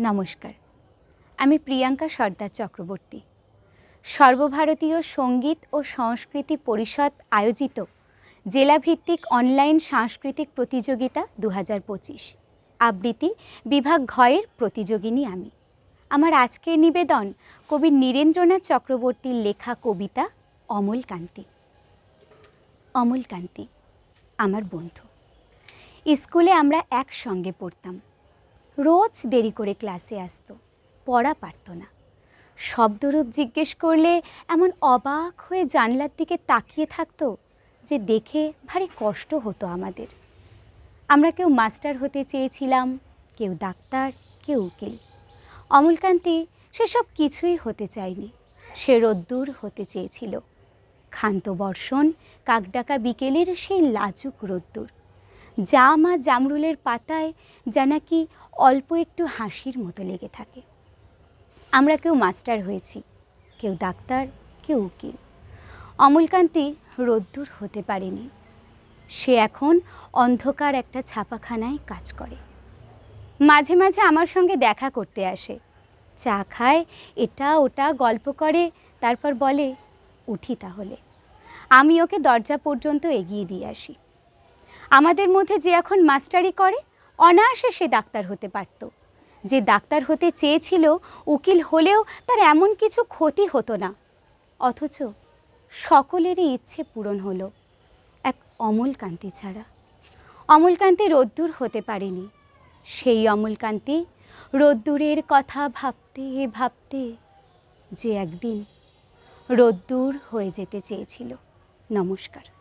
নমস্কার, আমি প্রিয়াঙ্কা সর্দার চক্রবর্তী। সর্বভারতীয় সঙ্গীত ও সংস্কৃতি পরিষদ আয়োজিত জেলাভিত্তিক অনলাইন সাংস্কৃতিক প্রতিযোগিতা 2025 আবৃত্তি বিভাগ ঘয়ের প্রতিযোগিনী আমি। আমার আজকের নিবেদন কবি নীরেন্দ্রনাথ চক্রবর্তীর লেখা কবিতা অমলকান্তি। অমলকান্তি আমার বন্ধু। স্কুলে আমরা একসঙ্গে পড়তাম। রোজ দেরি করে ক্লাসে আসতো, পড়া পারত না। শব্দরূপ জিজ্ঞেস করলে এমন অবাক হয়ে জানলার দিকে তাকিয়ে থাকতো যে দেখে ভারী কষ্ট হতো আমাদের। আমরা কেউ মাস্টার হতে চেয়েছিলাম, কেউ ডাক্তার, কেউ উকিল। অমলকান্তি সেসব কিছুই হতে চায়নি। সে রোদ্দুর হতে চেয়েছিল। ক্ষান্ত বর্ষণ, কাকডাকা বিকেলের সেই লাজুক রোদ্দুর, জাম আর জামরুলের পাতায় যা নাকি অল্প একটু হাসির মতো লেগে থাকে। আমরা কেউ মাস্টার হয়েছি, কেউ ডাক্তার, কেউ উকিল। অমলকান্তি রোদ্দুর হতে পারেনি। সে এখন অন্ধকার একটা ছাপাখানায় কাজ করে। মাঝে মাঝে আমার সঙ্গে দেখা করতে আসে, চা খায়, এটা ওটা গল্প করে, তারপর বলে উঠি তাহলে। আমি ওকে দরজা পর্যন্ত এগিয়ে দিয়ে আসি। আমাদের মধ্যে যে এখন মাস্টারি করে, অনায়াসে সে ডাক্তার হতে পারত। যে ডাক্তার হতে চেয়েছিল, উকিল হলেও তার এমন কিছু ক্ষতি হতো না। অথচ সকলেরই ইচ্ছে পূরণ হলো, এক অমলকান্তি ছাড়া। অমলকান্তি রোদ্দুর হতে পারেনি। সেই অমলকান্তি রোদ্দুরের কথা ভাবতে ভাবতে যে একদিন রোদ্দুর হয়ে যেতে চেয়েছিল। নমস্কার।